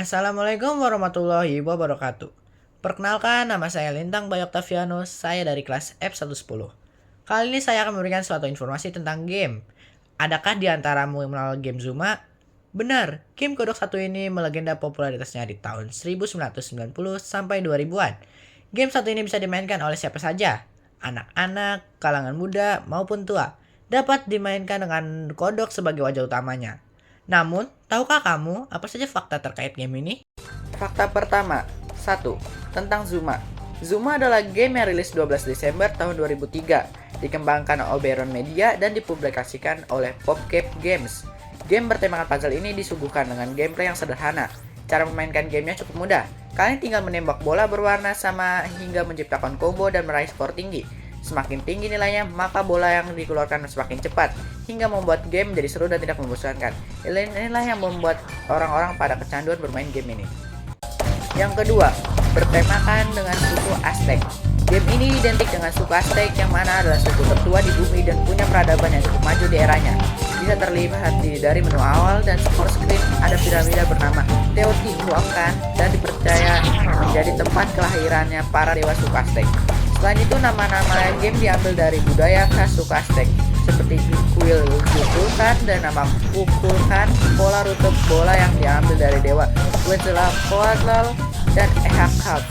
Assalamualaikum warahmatullahi wabarakatuh. Perkenalkan, nama saya Lintang Bayu Octavianus, saya dari kelas F110. Kali ini saya akan memberikan suatu informasi tentang game. Adakah di antaramu yang mengenal game Zuma? Benar, game Kodok 1 ini melegenda popularitasnya di tahun 1990 sampai 2000-an. Game satu ini bisa dimainkan oleh siapa saja, anak-anak, kalangan muda, maupun tua. Dapat dimainkan dengan kodok sebagai wajah utamanya. Namun, tahukah kamu apa saja fakta terkait game ini? Fakta pertama, 1. Tentang Zuma. Zuma adalah game yang rilis 12 Desember tahun 2003, dikembangkan Oberon Media dan dipublikasikan oleh PopCap Games. Game bertemakan puzzle ini disuguhkan dengan gameplay yang sederhana. Cara memainkan gamenya cukup mudah. Kalian tinggal menembak bola berwarna sama hingga menciptakan combo dan meraih skor tinggi. Semakin tinggi nilainya, maka bola yang dikeluarkan semakin cepat, hingga membuat game menjadi seru dan tidak membosankan. Inilah yang membuat orang-orang pada kecanduan bermain game ini. Yang kedua, bertemakan dengan suku Aztec. Game ini identik dengan suku Aztec yang mana adalah suku tertua di bumi dan punya peradaban yang cukup maju di eranya. Bisa terlihat dari menu awal dan skor screen ada piramida bernama Teotihuacan dan dipercaya menjadi tempat kelahirannya para dewa suku Aztec. Selain itu, nama-nama game diambil dari budaya khas suku Aztec, seperti Kuilhuacan dan nama Kukulkan, pola rute bola yang diambil dari dewa Quetzalcoatl dan Ehakab.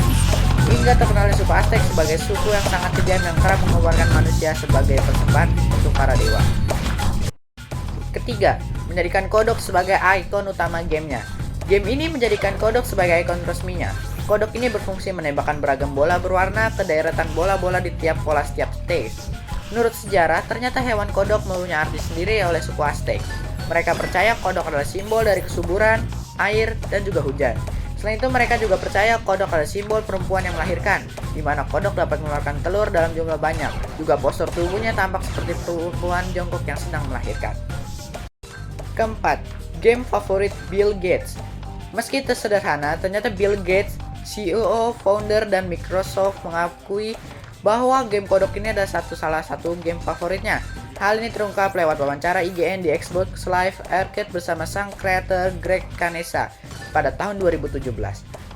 Hingga terkenalnya suku Aztec sebagai suku yang sangat kejam yang kerap mengeluarkan manusia sebagai persembahan untuk para dewa. Ketiga, menjadikan kodok sebagai ikon utama gamenya. Game ini menjadikan kodok sebagai ikon resminya. Kodok ini berfungsi menembakkan beragam bola berwarna ke deretan bola-bola di tiap pola setiap stage. Menurut sejarah, ternyata hewan kodok mempunyai arti sendiri oleh suku Aztec. Mereka percaya kodok adalah simbol dari kesuburan, air, dan juga hujan. Selain itu, mereka juga percaya kodok adalah simbol perempuan yang melahirkan, di mana kodok dapat mengeluarkan telur dalam jumlah banyak. Juga postur tubuhnya tampak seperti perempuan jongkok yang sedang melahirkan. Keempat, game favorit Bill Gates. Meski sederhana, ternyata Bill Gates, CEO, founder, dan Microsoft mengakui bahwa game kodok ini adalah salah satu game favoritnya. Hal ini terungkap lewat wawancara IGN di Xbox Live Arcade bersama sang kreator Greg Canessa pada tahun 2017.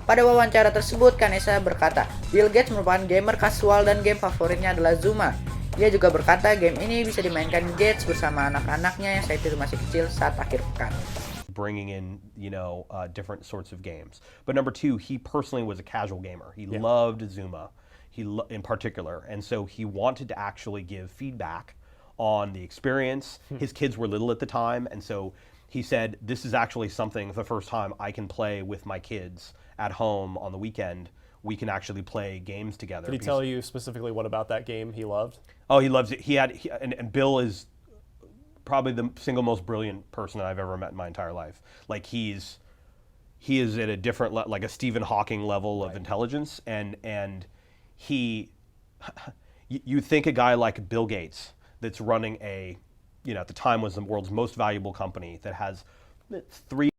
Pada wawancara tersebut, Canessa berkata, Bill Gates merupakan gamer kasual dan game favoritnya adalah Zuma. Dia juga berkata game ini bisa dimainkan Gates bersama anak-anaknya yang saat itu masih kecil saat akhir pekan. Bringing in, different sorts of games. But number two, he personally was a casual gamer. He loved Zuma, in particular, and so he wanted to actually give feedback on the experience. His kids were little at the time, and so he said, "This is actually something the first time I can play with my kids at home on the weekend. We can actually play games together." Did he tell you specifically what about that game he loved? Oh, he loves it. And Bill is probably the single most brilliant person that I've ever met in my entire life. Like he is at a different like a Stephen Hawking level of intelligence, and he you think a guy like Bill Gates that's running at the time was the world's most valuable company that has three.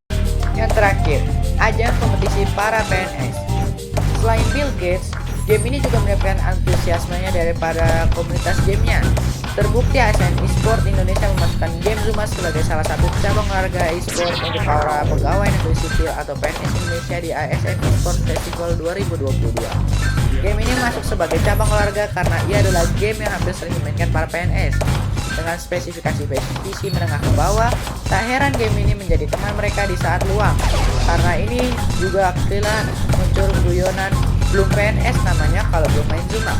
Yang terakhir, ajang kompetisi para PNS. Selain Bill Gates, game ini juga mendapatkan antusiasmenya dari para komunitas gamenya. Terbukti ASN Esport Indonesia memasukkan game Zuma sebagai salah satu cabang olahraga e-sport untuk para pegawai negeri sipil atau PNS Indonesia di ASN Esport Festival 2022. Game ini masuk sebagai cabang olahraga karena ia adalah game yang hampir sering dimainkan para PNS. Dengan spesifikasi PC menengah ke bawah, tak heran game ini menjadi teman mereka di saat luang. Karena ini juga aktilah muncul guyonan belum PNS namanya kalau belum main Zuma.